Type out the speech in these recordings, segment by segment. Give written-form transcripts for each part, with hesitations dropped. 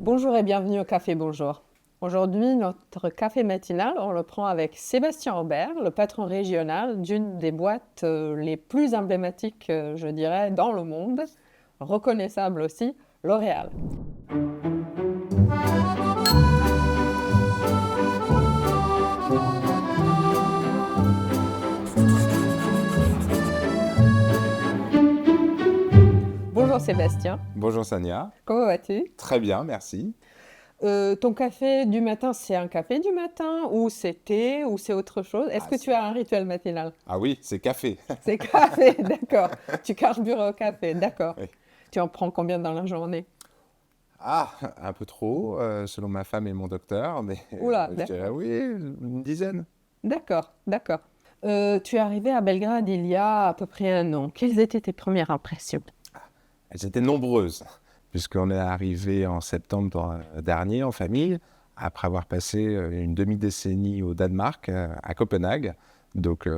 Bonjour et bienvenue au Café Bonjour. Aujourd'hui, notre café matinal, on le prend avec Sébastien Aubert, le patron régional d'une des boîtes les plus emblématiques, je dirais, dans le monde, reconnaissable aussi, L'Oréal. Bonjour Sébastien, Bonjour Sania, comment vas-tu? très bien, merci. Ton café du matin, c'est un café du matin ou c'est thé ou c'est autre chose? Est-ce Ah, que tu as un rituel matinal? ah oui, c'est café. C'est café, d'accord. Tu carbures au café, d'accord. Oui. Tu en prends combien dans la journée? Ah, un peu trop, selon ma femme et mon docteur, mais Oula, je dirais oui, une dizaine. d'accord, d'accord. Tu es arrivé à Belgrade il y a à peu près un an. Quelles étaient tes premières impressions? Elles étaient nombreuses, puisqu'on est arrivé en septembre dernier en famille, après avoir passé une demi-décennie au Danemark, à Copenhague. Donc,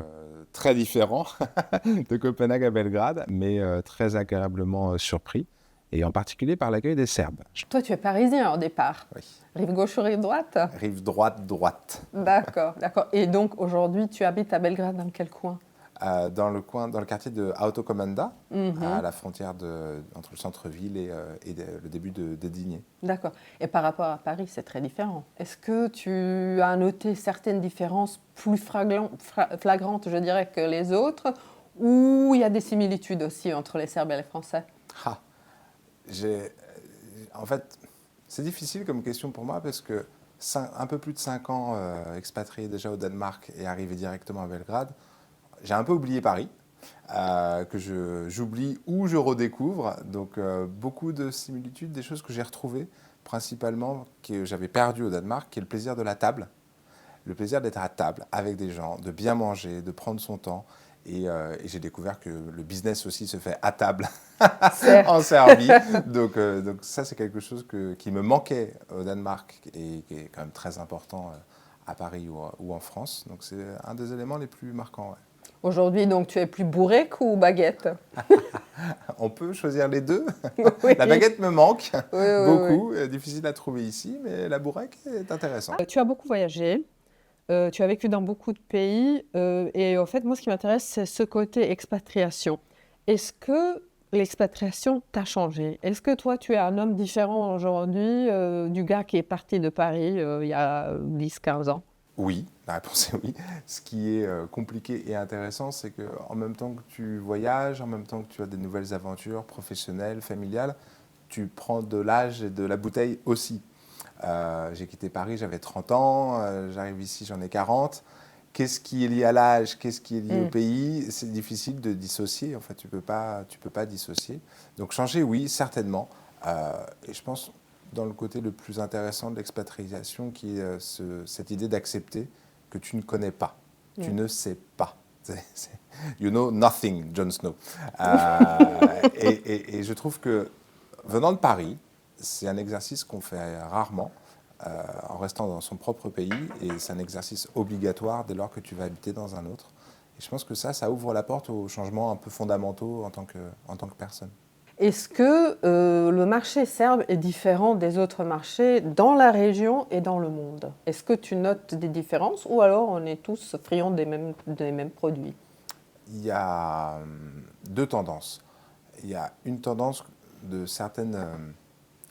très différent de Copenhague à Belgrade, mais très agréablement surpris, et en particulier par l'accueil des Serbes. Toi, tu es parisien au départ. Oui. Rive gauche ou rive droite? Rive droite, droite. D'accord, d'accord. Et donc aujourd'hui, tu habites à Belgrade dans quel coin? Dans le quartier de Autokomanda, à Mhm, la frontière entre le centre-ville et le début de Digne. d'accord. Et par rapport à Paris, c'est très différent. Est-ce que tu as noté certaines différences plus flagrantes, je dirais, que les autres, ou il y a des similitudes aussi entre les Serbes et les Français? Ah, j'ai, en fait, c'est difficile comme question pour moi parce que un peu plus de 5 ans expatrié déjà au Danemark et arrivé directement à Belgrade, j'ai un peu oublié Paris, que j'oublie ou je redécouvre. Donc beaucoup de similitudes, des choses que j'ai retrouvées, principalement que j'avais perdues au Danemark, qui est le plaisir de la table. Le plaisir d'être à table avec des gens, de bien manger, de prendre son temps. Et j'ai découvert que le business aussi se fait à table, en Certes. Serbie. Donc ça, c'est quelque chose qui me manquait au Danemark et qui est quand même très important à Paris ou en France. Donc c'est un des éléments les plus marquants. Ouais. Aujourd'hui, donc, tu es plus bourrec ou baguette? On peut choisir les deux. Oui, La oui, baguette me manque oui, oui. beaucoup, difficile à trouver ici, mais la bourrec est intéressante. Tu as beaucoup voyagé, tu as vécu dans beaucoup de pays, et en fait, moi, ce qui m'intéresse, c'est ce côté expatriation. Est-ce que l'expatriation t'a changé? Est-ce que toi, tu es un homme différent aujourd'hui du gars qui est parti de Paris il y a 10, 15 ans? Oui, la réponse est oui. Ce qui est compliqué et intéressant, c'est qu'en même temps que tu voyages, en même temps que tu as des nouvelles aventures professionnelles, familiales, tu prends de l'âge et de la bouteille aussi. J'ai quitté Paris, j'avais 30 ans, j'arrive ici, j'en ai 40. Qu'est-ce qui est lié à l'âge, qu'est-ce qui est lié au Hmm. pays? C'est difficile de dissocier, en fait, tu peux pas dissocier. Donc changer, oui, certainement. Et je pense dans le côté le plus intéressant de l'expatriation, qui est cette idée d'accepter que tu ne connais pas, tu Hmm. ne sais pas. You know nothing, Jon Snow. Et je trouve que venant de Paris, c'est un exercice qu'on fait rarement en restant dans son propre pays, et c'est un exercice obligatoire dès lors que tu vas habiter dans un autre. Et je pense que ça ouvre la porte aux changements un peu fondamentaux en tant que personne. Est-ce que le marché serbe est différent des autres marchés dans la région et dans le monde? Est-ce que tu notes des différences ou alors on est tous friands des mêmes produits? Il y a deux tendances. Il y a une tendance de certaines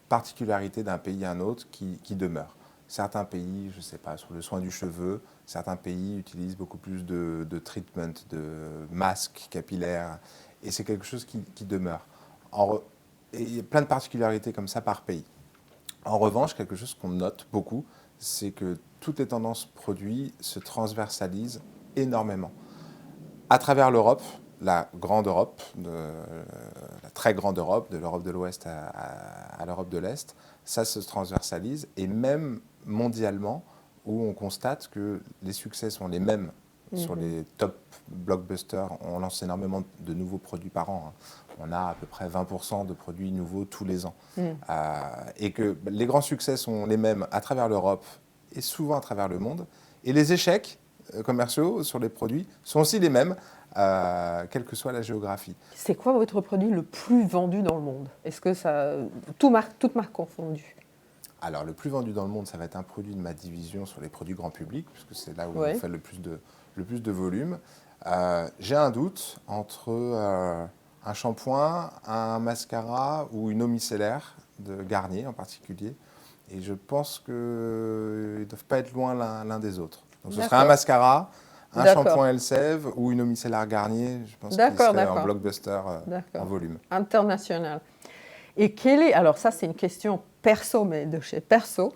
particularités d'un pays à un autre qui demeure. Certains pays, je ne sais pas, sur le soin du cheveu, certains pays utilisent beaucoup plus de treatment, de masques capillaires, et c'est quelque chose qui demeure. Et il y a plein de particularités comme ça par pays. En revanche, quelque chose qu'on note beaucoup, c'est que toutes les tendances produits se transversalisent énormément. À travers l'Europe, la grande Europe, la très grande Europe, de l'Europe de l'Ouest à l'Europe de l'Est, ça se transversalise, et même mondialement, où on constate que les succès sont les mêmes sur Mhm. les top blockbusters. On lance énormément de nouveaux produits par an. On a à peu près 20% de produits nouveaux tous les ans. Mm. Et que les grands succès sont les mêmes à travers l'Europe et souvent à travers le monde. Et les échecs commerciaux sur les produits sont aussi les mêmes, quelle que soit la géographie. C'est quoi votre produit le plus vendu dans le monde? Est-ce que ça, toute marque confondue? Alors, le plus vendu dans le monde, ça va être un produit de ma division sur les produits grand public, puisque c'est là où Oui. on fait le plus de volume. J'ai un doute entre un shampoing, un mascara ou une eau micellaire de Garnier en particulier. Et je pense qu'ils ne doivent pas être loin l'un des autres. Donc, ce serait un D'accord. mascara, un D'accord. shampoing Elseve ou une eau micellaire Garnier. Je pense qu'il D'accord, serait d'accord. en blockbuster en D'accord. volume. International. Et alors ça c'est une question perso, mais de chez perso,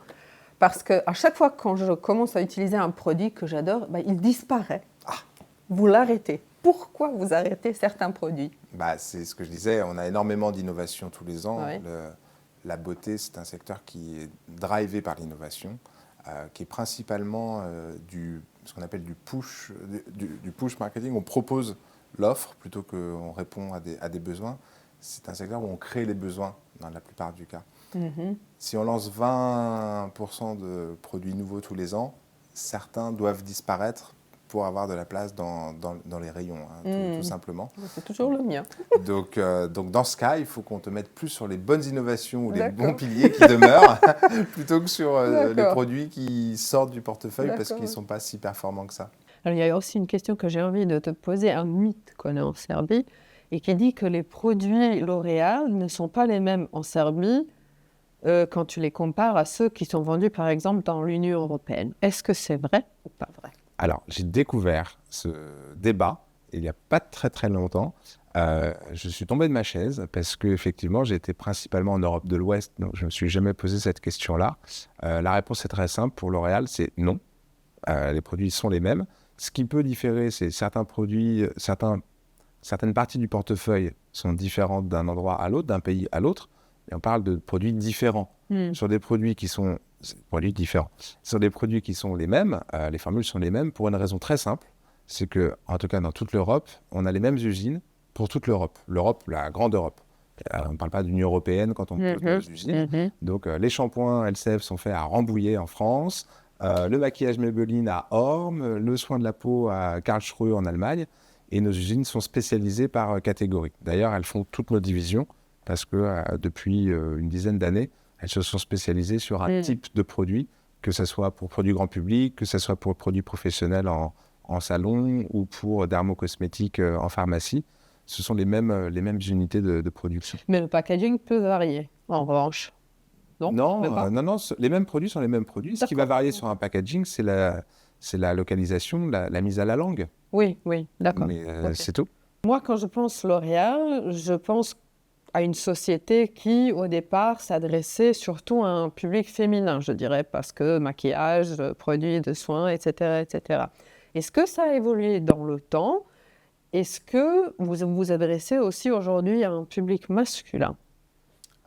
parce qu'à chaque fois quand je commence à utiliser un produit que j'adore, il disparaît. Vous l'arrêtez. Pourquoi vous arrêtez certains produits? C'est ce que je disais, on a énormément d'innovations tous les ans. Ouais. La beauté, c'est un secteur qui est drivé par l'innovation, qui est principalement ce qu'on appelle du push marketing. On propose l'offre plutôt qu'on répond à des besoins. C'est un secteur où on crée les besoins dans la plupart du cas. Si on lance 20% de produits nouveaux tous les ans, certains doivent disparaître pour avoir de la place dans les rayons, tout simplement. C'est toujours le mien. Donc, dans ce cas, il faut qu'on te mette plus sur les bonnes innovations ou les bons piliers qui demeurent, plutôt que sur les produits qui sortent du portefeuille parce qu'ils ne sont pas si performants que ça. Alors, il y a aussi une question que j'ai envie de te poser, un mythe qu'on a en Serbie, et qui dit que les produits L'Oréal ne sont pas les mêmes en Serbie quand tu les compares à ceux qui sont vendus, par exemple, dans l'Union européenne. Est-ce que c'est vrai ou pas vrai? Alors, j'ai découvert ce débat il n'y a pas très très longtemps. Je suis tombé de ma chaise parce qu'effectivement, j'étais principalement en Europe de l'Ouest, donc je ne me suis jamais posé cette question-là. La réponse est très simple pour L'Oréal, c'est non. Les produits sont les mêmes. Ce qui peut différer, c'est certains produits, certaines parties du portefeuille sont différentes d'un endroit à l'autre, d'un pays à l'autre. Et on parle de produits différents. Sur des produits qui sont différents. Sur des produits qui sont les mêmes, les formules sont les mêmes pour une raison très simple. C'est que, en tout cas dans toute l'Europe, on a les mêmes usines pour toute l'Europe. L'Europe, la grande Europe. On ne parle pas d'Union européenne quand on parle des usines. Donc, les shampoings Elseve sont faits à Rambouillet en France, le maquillage Maybelline à Orme, le soin de la peau à Karlsruhe en Allemagne. Et nos usines sont spécialisées par catégorie. D'ailleurs, elles font toutes nos divisions parce que depuis une dizaine d'années, elles se sont spécialisées sur un type de produit, que ce soit pour produits grand public, que ce soit pour produits professionnels en salon ou pour dermocosmétiques en pharmacie. Ce sont les mêmes unités de production. Mais le packaging peut varier, en revanche. Non, les mêmes produits sont les mêmes produits. Ce qui va varier sur un packaging, c'est la localisation, la mise à la langue. Oui, d'accord. Mais c'est tout. Moi, quand je pense L'Oréal, je pense à une société qui, au départ, s'adressait surtout à un public féminin, je dirais, parce que maquillage, produits de soins, etc., etc. Est-ce que ça a évolué dans le temps? Est-ce que vous vous adressez aussi aujourd'hui à un public masculin?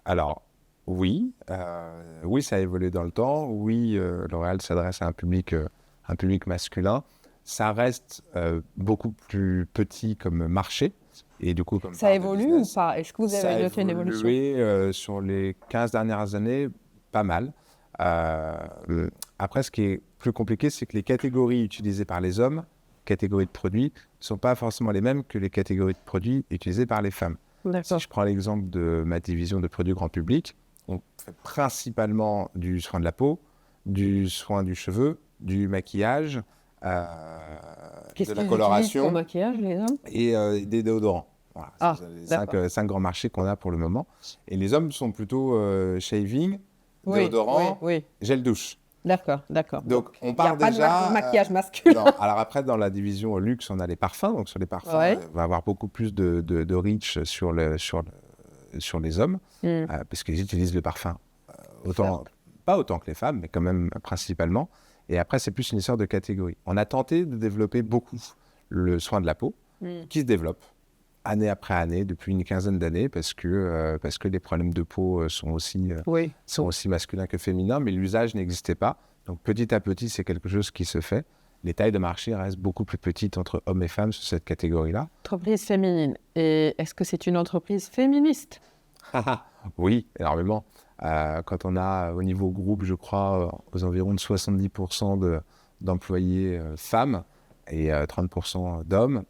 Alors, oui, ça a évolué dans le temps. Oui, L'Oréal s'adresse à un public masculin. Ça reste beaucoup plus petit comme marché. Et du coup, comme ça évolue ou pas? Est-ce que vous avez noté une évolution? Ça a évolué sur les 15 dernières années, pas mal. Après, ce qui est plus compliqué, c'est que les catégories utilisées par les hommes, catégories de produits, ne sont pas forcément les mêmes que les catégories de produits utilisées par les femmes. Si je prends l'exemple de ma division de produits grand public, on fait principalement du soin de la peau, du soin du cheveu, du maquillage, de la coloration pour maquillage, les hommes et des déodorants. Voilà, c'est les 5 grands marchés qu'on a pour le moment. Et les hommes sont plutôt shaving, déodorant, gel douche. D'accord. Donc, on part déjà... Il n'y a pas de maquillage masculin. Non. Alors après, dans la division luxe, on a les parfums. Donc, sur les parfums, on va avoir beaucoup plus de reach sur les hommes, parce qu'ils utilisent le parfum pas autant que les femmes, mais quand même principalement. Et après, c'est plus une histoire de catégorie. On a tenté de développer beaucoup le soin de la peau, qui se développe année après année, depuis une quinzaine d'années, parce que les problèmes de peau sont aussi masculins que féminins, mais l'usage n'existait pas. Donc petit à petit, c'est quelque chose qui se fait. Les tailles de marché restent beaucoup plus petites entre hommes et femmes sur cette catégorie-là. Entreprise féminine. Et est-ce que c'est une entreprise féministe? Oui, énormément. Quand on a au niveau groupe, je crois, aux environs de 70% d'employés femmes et 30% d'hommes,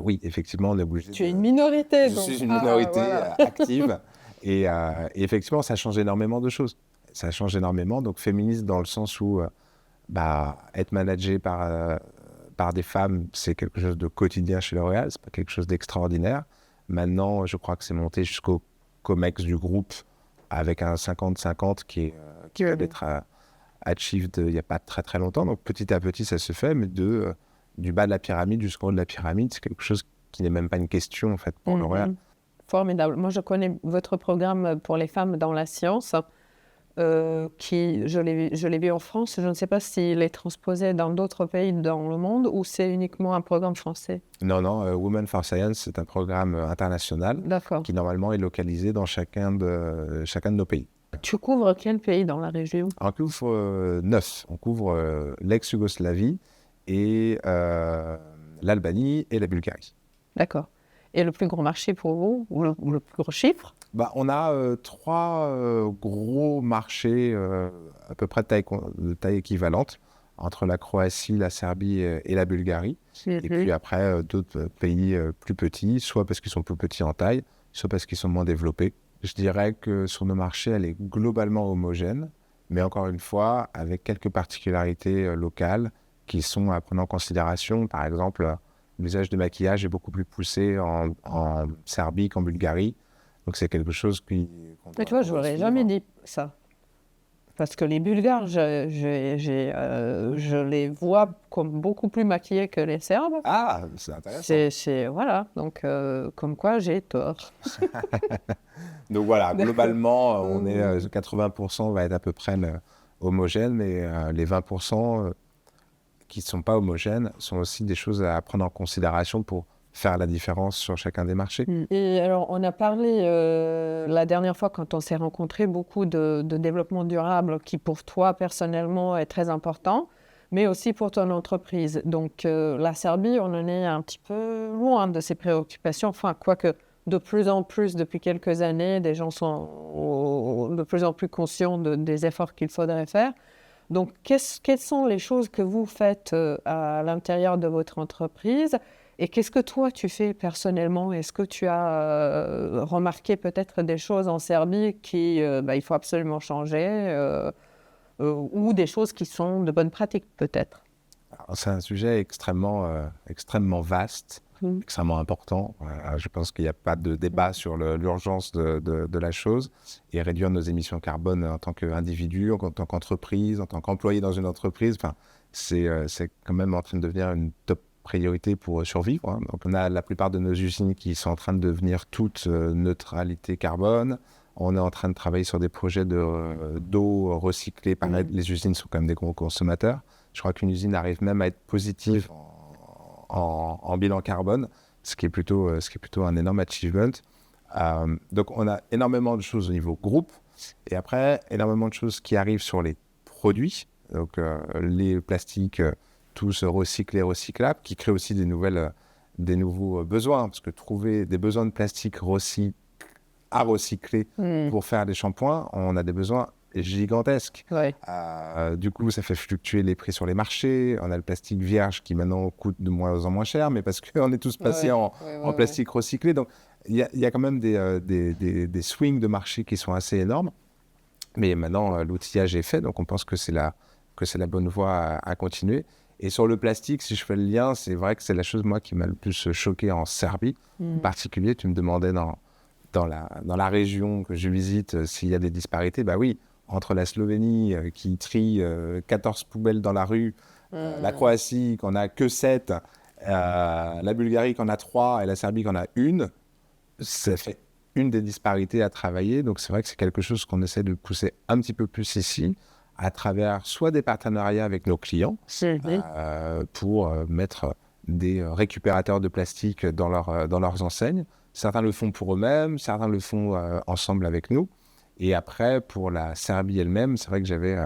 oui, effectivement, on est obligé. Tu es une minorité. Je suis une minorité active et effectivement, ça change énormément de choses. ça change énormément. Donc féministe dans le sens où être managé par des femmes, c'est quelque chose de quotidien chez L'Oréal, c'est pas quelque chose d'extraordinaire. Maintenant, je crois que c'est monté jusqu'au COMEX du groupe avec un 50-50 qui vient d'être achieved il n'y a pas très très longtemps. Donc petit à petit, ça se fait, mais du bas de la pyramide jusqu'au haut de la pyramide, c'est quelque chose qui n'est même pas une question en fait pour L'Oréal. Formidable. Moi, je connais votre programme pour les femmes dans la science, qui, je l'ai vu en France. Je ne sais pas s'il est transposé dans d'autres pays dans le monde ou c'est uniquement un programme français. Non, Women for Science, c'est un programme international qui normalement est localisé dans chacun de nos pays. Tu couvres quel pays dans la région? On couvre 9. On couvre l'ex-Yougoslavie et l'Albanie et la Bulgarie. D'accord. Et le plus gros marché pour vous, ou le plus gros chiffre? On a 3 gros marchés à peu près de taille équivalente entre la Croatie, la Serbie et la Bulgarie. Et puis après, d'autres pays plus petits, soit parce qu'ils sont plus petits en taille, soit parce qu'ils sont moins développés. Je dirais que sur nos marchés, elle est globalement homogène, mais encore une fois, avec quelques particularités locales qui sont à prendre en considération. Par exemple, l'usage de maquillage est beaucoup plus poussé en Serbie qu'en Bulgarie. Donc, c'est quelque chose qui... Mais tu vois, je n'aurais jamais dit ça. Parce que les Bulgares, je les vois comme beaucoup plus maquillés que les Serbes. Ah, c'est intéressant. Voilà, donc comme quoi j'ai tort. Donc voilà, globalement, on est 80% va être à peu près homogène, mais les 20% qui ne sont pas homogènes sont aussi des choses à prendre en considération pour faire la différence sur chacun des marchés. Et alors, on a parlé la dernière fois quand on s'est rencontrés beaucoup de développement durable qui pour toi personnellement est très important, mais aussi pour ton entreprise. Donc la Serbie, on en est un petit peu loin de ces préoccupations, enfin quoique de plus en plus depuis quelques années, des gens sont de plus en plus conscients des efforts qu'il faudrait faire. Donc quelles sont les choses que vous faites à l'intérieur de votre entreprise? Et qu'est-ce que toi, tu fais personnellement? Est-ce que tu as remarqué peut-être des choses en Serbie il faut absolument changer ou des choses qui sont de bonnes pratiques peut-être? Alors, c'est un sujet extrêmement vaste, extrêmement important. Je pense qu'il n'y a pas de débat sur l'urgence de la chose. Et réduire nos émissions carbone en tant qu'individu, en tant qu'entreprise, en tant qu'employé dans une entreprise, c'est quand même en train de devenir une top priorité pour survivre. Donc, on a la plupart de nos usines qui sont en train de devenir toutes neutralité carbone. On est en train de travailler sur des projets d'eau recyclée. Pareil, les usines sont quand même des gros consommateurs. Je crois qu'une usine arrive même à être positive en bilan carbone, ce qui est plutôt un énorme achievement. Donc, on a énormément de choses au niveau groupe. Et après, énormément de choses qui arrivent sur les produits. Donc, les plastiques... tous recyclés, recyclables, qui créent aussi des nouveaux besoins, parce que trouver des besoins de plastique à recycler pour faire des shampoings, on a des besoins gigantesques. Ouais. Du coup, ça fait fluctuer les prix sur les marchés. On a le plastique vierge qui maintenant coûte de moins en moins cher, mais parce qu'on est tous passés en plastique recyclé. Donc, il y a quand même des swings de marché qui sont assez énormes. Mais maintenant, l'outillage est fait, donc on pense que c'est la bonne voie à continuer. Et sur le plastique, si je fais le lien, c'est vrai que c'est la chose, moi, qui m'a le plus choqué en Serbie. En particulier, tu me demandais dans la région que je visite s'il y a des disparités. Bah oui, entre la Slovénie qui trie 14 poubelles dans la rue, la Croatie qui n'en a que 7, la Bulgarie qui en a 3 et la Serbie qui en a 1, ça fait une des disparités à travailler. Donc c'est vrai que c'est quelque chose qu'on essaie de pousser un petit peu plus ici, à travers soit des partenariats avec nos clients pour mettre des récupérateurs de plastique dans leurs enseignes. Certains le font pour eux-mêmes, certains le font ensemble avec nous. Et après, pour la Serbie elle-même, c'est vrai que j'avais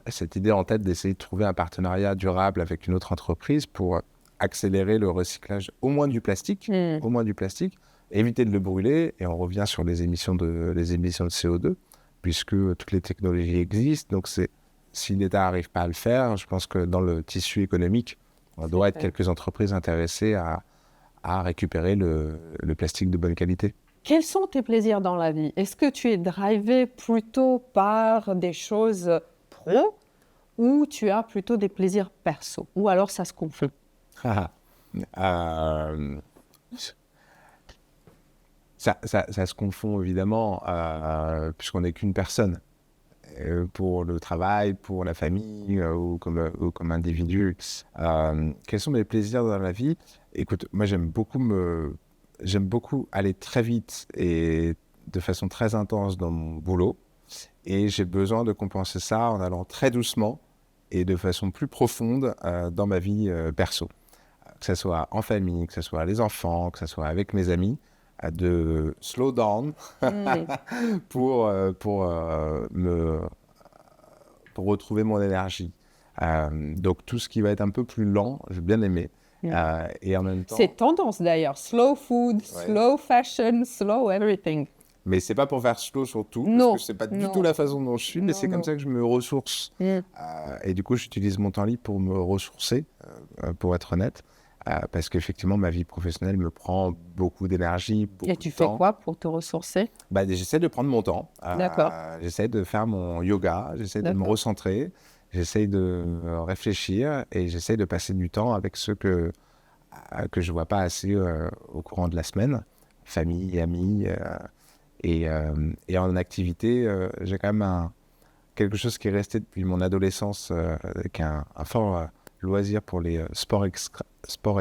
cette idée en tête d'essayer de trouver un partenariat durable avec une autre entreprise pour accélérer le recyclage au moins du plastique, éviter de le brûler. Et on revient sur les émissions de CO2. Puisque toutes les technologies existent. Donc, si l'État n'arrive pas à le faire, je pense que dans le tissu économique, on doit être quelques entreprises intéressées à récupérer le plastique de bonne qualité. Quels sont tes plaisirs dans la vie? Est-ce que tu es drivé plutôt par des choses pro ou tu as plutôt des plaisirs perso? Ou alors ça se confond? Euh, ça se confond évidemment, puisqu'on n'est qu'une personne. Pour le travail, pour la famille ou comme individu. Quels sont mes plaisirs dans la vie? Écoute, moi j'aime beaucoup aller très vite et de façon très intense dans mon boulot. Et j'ai besoin de compenser ça en allant très doucement et de façon plus profonde dans ma vie perso. Que ce soit en famille, que ce soit les enfants, que ce soit avec mes amis, de slow down pour retrouver mon énergie. Donc tout ce qui va être un peu plus lent, j'ai bien aimé. Et en même temps... C'est tendance d'ailleurs, slow food, Ouais. slow fashion, slow everything. Mais c'est pas pour faire slow sur tout, Non, parce que c'est pas du non. tout la façon dont je suis, mais Non, c'est comme non. ça que je me ressource. Et du coup, j'utilise mon temps libre pour me ressourcer, pour être honnête, parce qu'effectivement, ma vie professionnelle me prend beaucoup d'énergie, beaucoup Et tu de fais temps. quoi pour te ressourcer? J'essaie de prendre mon temps. D'accord. J'essaie de faire mon yoga, j'essaie de me D'accord. recentrer, j'essaie de réfléchir et j'essaie de passer du temps avec ceux que je vois pas assez au courant de la semaine, famille, amis. Et en activité, j'ai quand même quelque chose qui est resté depuis mon adolescence, avec un fort loisir pour les sports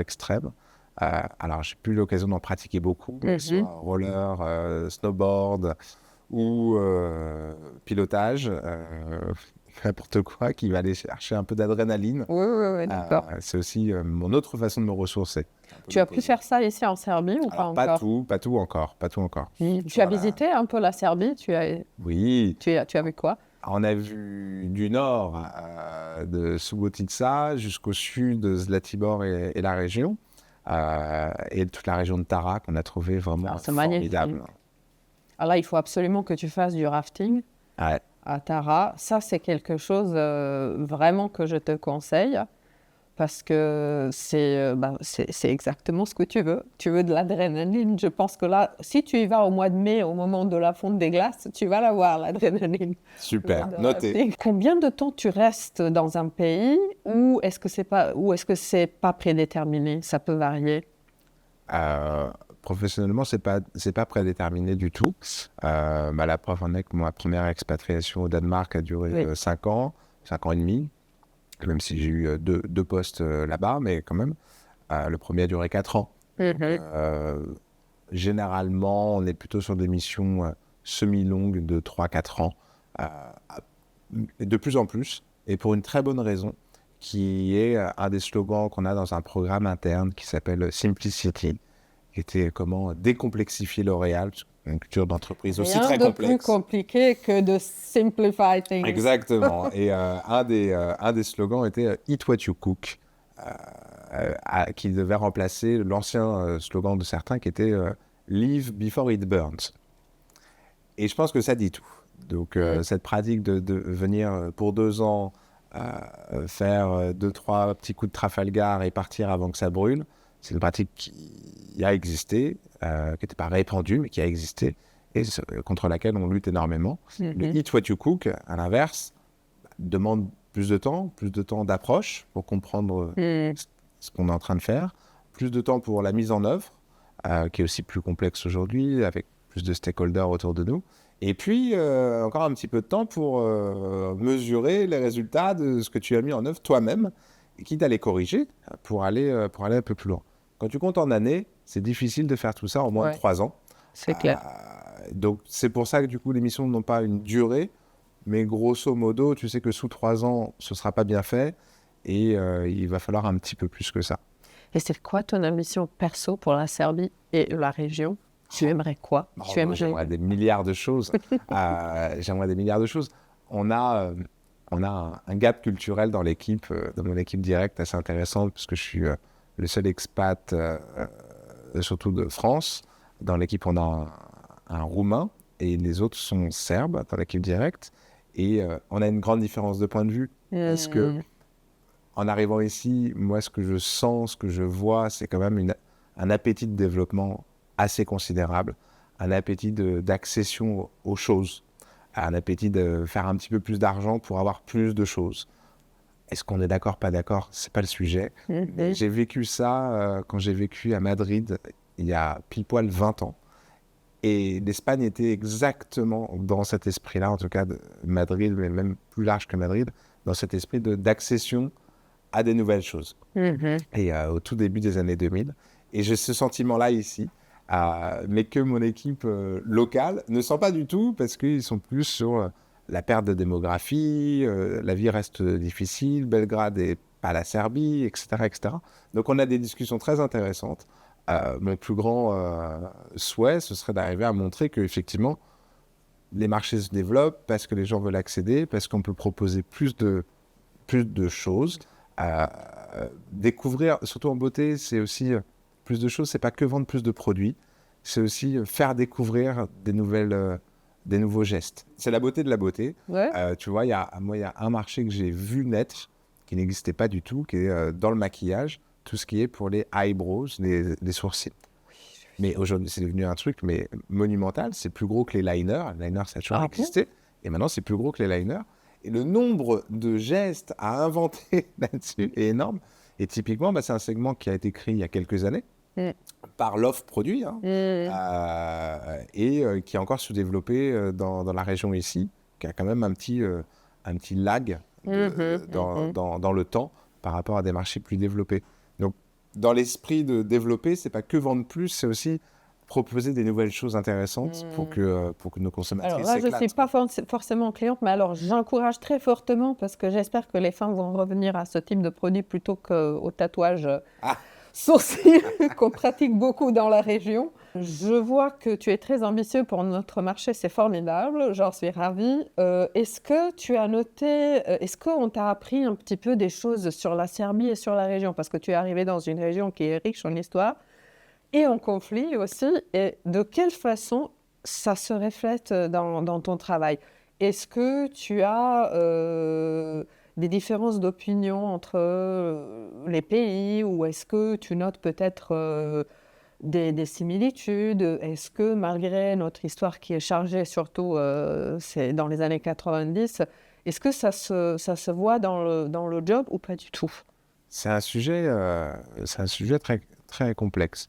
extrêmes. Alors, j'ai plus l'occasion d'en pratiquer beaucoup, que ce soit roller, snowboard ou pilotage, n'importe quoi qui va aller chercher un peu d'adrénaline. Oui, d'accord. C'est aussi mon autre façon de me ressourcer. Tu as pu faire ça ici en Serbie ou pas Alors, encore? pas tout encore. Tu as visité un peu la Serbie? Oui, Tu as vu quoi? on a vu du nord de Subotica jusqu'au sud de Zlatibor et la région, et toute la région de Tara qu'on a trouvé vraiment Ah, c'est magnifique. formidable. Alors là, il faut absolument que tu fasses du rafting Ouais. à Tara. Ça, c'est quelque chose vraiment que je te conseille parce que c'est exactement ce que tu veux. Tu veux de l'adrénaline. Je pense que là, si tu y vas au mois de mai, au moment de la fonte des glaces, tu vas l'avoir, l'adrénaline. Super, De noté. rafting. Combien de temps tu restes dans un pays ou est-ce que c'est pas prédéterminé? Ça peut varier. Professionnellement, c'est pas prédéterminé du tout. La preuve en est que ma première expatriation au Danemark a duré 5 ans et demi, même si j'ai eu deux postes là-bas, mais quand même. Le premier a duré 4 ans. Généralement, on est plutôt sur des missions semi-longues de 3-4 ans, de plus en plus, et pour une très bonne raison, qui est un des slogans qu'on a dans un programme interne qui s'appelle Simplicity, qui était comment décomplexifier L'Oréal, une culture d'entreprise aussi très Rien de complexe. plus compliqué que de simplify things. Exactement. Et un des slogans était Eat what you cook, qui devait remplacer l'ancien slogan de certains qui était Leave before it burns. Et je pense que ça dit tout. Donc, cette pratique de venir pour 2 ans, faire 2-3 petits coups de Trafalgar et partir avant que ça brûle, c'est une pratique qui a existé, qui n'était pas répandue, mais qui a existé, et contre laquelle on lutte énormément. Le Eat what you cook, à l'inverse, demande plus de temps d'approche pour comprendre ce qu'on est en train de faire, plus de temps pour la mise en œuvre, qui est aussi plus complexe aujourd'hui, avec plus de stakeholders autour de nous. Et puis, encore un petit peu de temps pour mesurer les résultats de ce que tu as mis en œuvre toi-même, et quitte à les corriger pour aller un peu plus loin. Quand tu comptes en années, c'est difficile de faire tout ça en moins de 3 ans. C'est clair. Donc, c'est pour ça que du coup, les missions n'ont pas une durée, mais grosso modo, tu sais que sous 3 ans, ce ne sera pas bien fait, et il va falloir un petit peu plus que ça. Et c'est quoi ton ambition perso pour la Serbie et la région? Tu aimerais quoi? J'aimerais des milliards de choses. On a un gap culturel dans l'équipe, dans mon équipe directe, assez intéressant, parce que je suis le seul expat, surtout de France. Dans l'équipe, on a un Roumain, et les autres sont Serbes dans l'équipe directe. Et on a une grande différence de point de vue, parce que en arrivant ici, moi, ce que je sens, ce que je vois, c'est quand même un appétit de développement assez considérable, un appétit d'accession aux choses, un appétit de faire un petit peu plus d'argent pour avoir plus de choses. Est-ce qu'on est d'accord, pas d'accord? C'est pas le sujet. J'ai vécu ça quand j'ai vécu à Madrid il y a pile poil 20 ans. Et l'Espagne était exactement dans cet esprit-là, en tout cas de Madrid, mais même plus large que Madrid, dans cet esprit d'accession à des nouvelles choses. Et au tout début des années 2000. Et j'ai ce sentiment-là ici, mais que mon équipe locale ne sent pas du tout, parce qu'ils sont plus sur la perte de démographie, la vie reste difficile, Belgrade est pas la Serbie, etc., etc. Donc on a des discussions très intéressantes. Mon plus grand souhait, ce serait d'arriver à montrer qu'effectivement, les marchés se développent parce que les gens veulent accéder, parce qu'on peut proposer plus de choses. Découvrir, surtout en beauté, c'est aussi plus de choses, c'est pas que vendre plus de produits, c'est aussi faire découvrir des nouveaux gestes. C'est la beauté de la beauté. Ouais. Tu vois, il y a un marché que j'ai vu naître, qui n'existait pas du tout, qui est dans le maquillage, tout ce qui est pour les eyebrows, les sourcils. Mais aujourd'hui, c'est devenu un truc monumental. C'est plus gros que les liners. Les liners, ça a toujours existé. Et maintenant, c'est plus gros que les liners. Et le nombre de gestes à inventer là-dessus est énorme. Et typiquement, c'est un segment qui a été créé il y a quelques années par l'offre produit et qui est encore sous-développé dans la région ici, qui a quand même un petit lag dans le temps par rapport à des marchés plus développés. Donc, dans l'esprit de développer, c'est pas que vendre plus, c'est aussi proposer des nouvelles choses intéressantes pour que nos consommatrices s'éclatent. Alors là, je ne suis pas forcément cliente, mais alors j'encourage très fortement parce que j'espère que les femmes vont revenir à ce type de produit plutôt qu'au tatouage sourcils qu'on pratique beaucoup dans la région. Je vois que tu es très ambitieux pour notre marché, c'est formidable, j'en suis ravie. Est-ce que tu as noté, est-ce qu'on t'a appris un petit peu des choses sur la Serbie et sur la région? Parce que tu es arrivé dans une région qui est riche en histoire et en conflit aussi. Et de quelle façon ça se reflète dans ton travail? Est-ce que tu as des différences d'opinion entre les pays ou est-ce que tu notes peut-être des similitudes? Est-ce que malgré notre histoire qui est chargée, surtout c'est dans les années 90, est-ce que ça se voit dans le job ou pas du tout? C'est un sujet très, très complexe.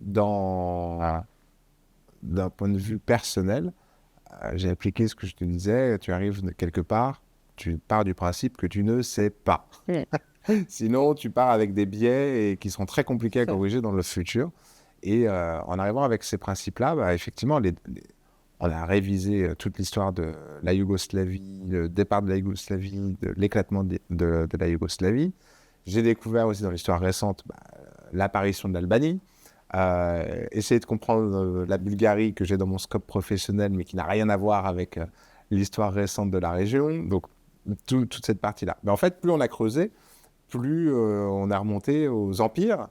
D'un point de vue personnel, j'ai appliqué ce que je te disais, tu arrives de quelque part, tu pars du principe que tu ne sais pas. Sinon, tu pars avec des biais qui seront très compliqués à corriger dans le futur. Et en arrivant avec ces principes-là, effectivement, on a révisé toute l'histoire de la Yougoslavie, le départ de la Yougoslavie, de l'éclatement de la Yougoslavie. J'ai découvert aussi dans l'histoire récente l'apparition de l'Albanie. Essayer de comprendre la Bulgarie que j'ai dans mon scope professionnel, mais qui n'a rien à voir avec l'histoire récente de la région. Donc, toute cette partie-là. Mais en fait, plus on a creusé, plus on a remonté aux empires,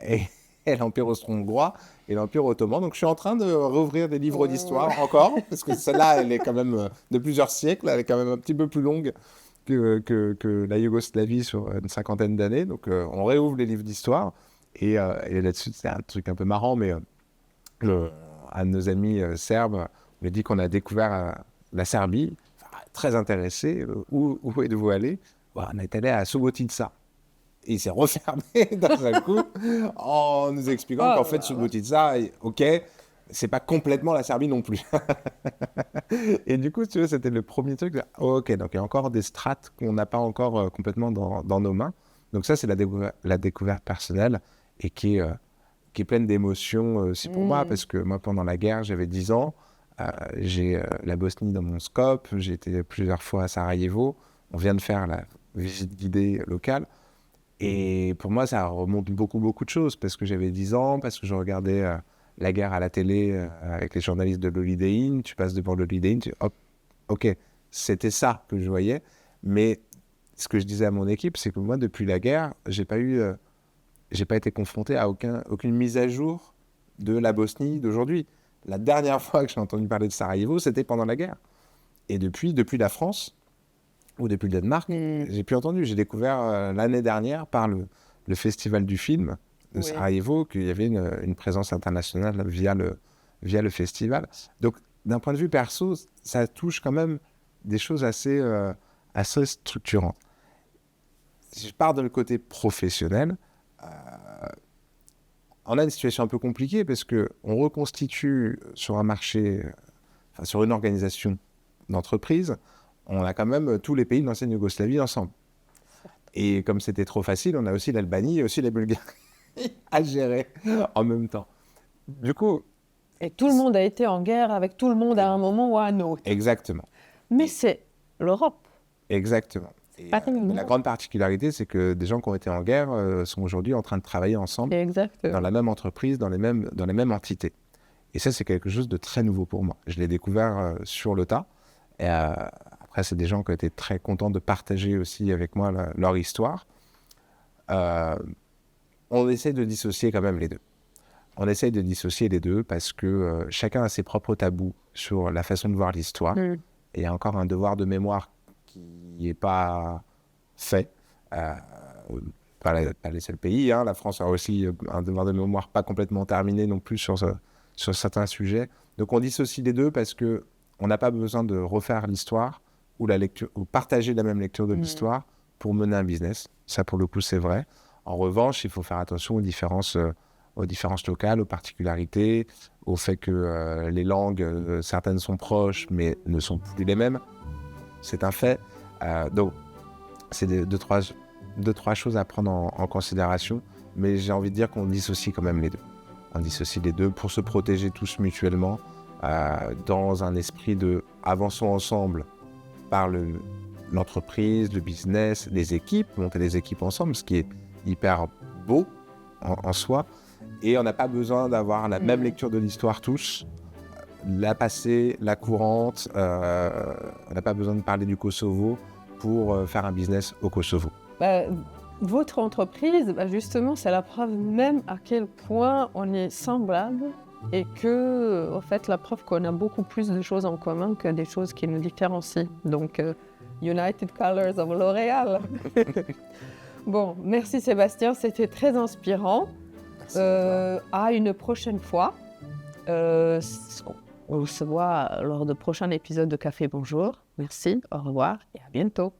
et l'Empire austro-hongrois et l'Empire ottoman. Donc, je suis en train de rouvrir des livres d'histoire encore, parce que celle-là, elle est quand même de plusieurs siècles, elle est quand même un petit peu plus longue que la Yougoslavie sur une cinquantaine d'années. Donc, on réouvre les livres d'histoire. Et là-dessus, c'est un truc un peu marrant, mais un de nos amis serbes nous dit qu'on a découvert la Serbie, très intéressé. Où êtes-vous allé? On est allé à Subotica. Et il s'est refermé d'un seul coup en nous expliquant qu'en fait, Subotica, ok, c'est pas complètement la Serbie non plus. Et du coup, tu vois, c'était le premier truc. Ok, donc il y a encore des strates qu'on n'a pas encore complètement dans nos mains. Donc ça, c'est la découverte personnelle et qui est pleine d'émotions aussi pour moi, parce que moi, pendant la guerre, j'avais 10 ans, j'ai la Bosnie dans mon scope, j'ai été plusieurs fois à Sarajevo, on vient de faire la visite guidée locale, et pour moi, ça remonte beaucoup de choses, parce que j'avais 10 ans, parce que je regardais la guerre à la télé avec les journalistes de l'Holiday Inn, tu passes devant l'Holiday Inn, hop, ok, c'était ça que je voyais, mais ce que je disais à mon équipe, c'est que moi, depuis la guerre, j'ai pas été confronté à aucune mise à jour de la Bosnie d'aujourd'hui. La dernière fois que j'ai entendu parler de Sarajevo, c'était pendant la guerre. Et depuis la France, ou depuis le Danemark, j'ai plus entendu. J'ai découvert l'année dernière par le festival du film de Sarajevo qu'il y avait une présence internationale via via le festival. Donc, d'un point de vue perso, ça touche quand même des choses assez structurantes. Si je pars de le côté professionnel, on a une situation un peu compliquée parce qu'on reconstitue sur un marché, sur une organisation d'entreprise, on a quand même tous les pays de l'ancienne Yougoslavie ensemble. Et comme c'était trop facile, on a aussi l'Albanie et aussi la Bulgarie à gérer en même temps. Du coup... Et tout le monde a été en guerre avec tout le monde à un moment ou à un autre. Exactement. Mais c'est l'Europe. Exactement. Et, la grande particularité, c'est que des gens qui ont été en guerre sont aujourd'hui en train de travailler ensemble dans la même entreprise, dans les mêmes entités. Et ça, c'est quelque chose de très nouveau pour moi. Je l'ai découvert sur le tas. Et après, c'est des gens qui ont été très contents de partager aussi avec moi leur histoire. On essaie de dissocier quand même les deux. On essaie de dissocier les deux parce que chacun a ses propres tabous sur la façon de voir l'histoire. Et il y a encore un devoir de mémoire qui n'est pas fait. Pas les seuls pays. La France a aussi un devoir de mémoire pas complètement terminé non plus sur certains sujets. Donc on dissocie les deux parce qu'on n'a pas besoin de refaire l'histoire ou la lecture, ou partager la même lecture de l'histoire pour mener un business. Ça, pour le coup, c'est vrai. En revanche, il faut faire attention aux différences locales, aux particularités, au fait que les langues, certaines sont proches, mais ne sont plus les mêmes. C'est un fait. Donc, c'est deux, trois choses à prendre en considération, mais j'ai envie de dire qu'on dissocie quand même les deux. On dissocie les deux pour se protéger tous mutuellement dans un esprit de avançons ensemble par l'entreprise, le business, les équipes, monter les équipes ensemble, ce qui est hyper beau en soi. Et on n'a pas besoin d'avoir la même lecture de l'histoire tous, la passée, la courante. On n'a pas besoin de parler du Kosovo pour faire un business au Kosovo. Votre entreprise, justement, c'est la preuve même à quel point on est semblables et que, en fait, la preuve qu'on a beaucoup plus de choses en commun que des choses qui nous différencient. Donc, United Colors of L'Oréal. Bon, merci Sébastien, c'était très inspirant. À une prochaine fois. On se voit lors de prochains épisodes de Café Bonjour. Merci, au revoir et à bientôt.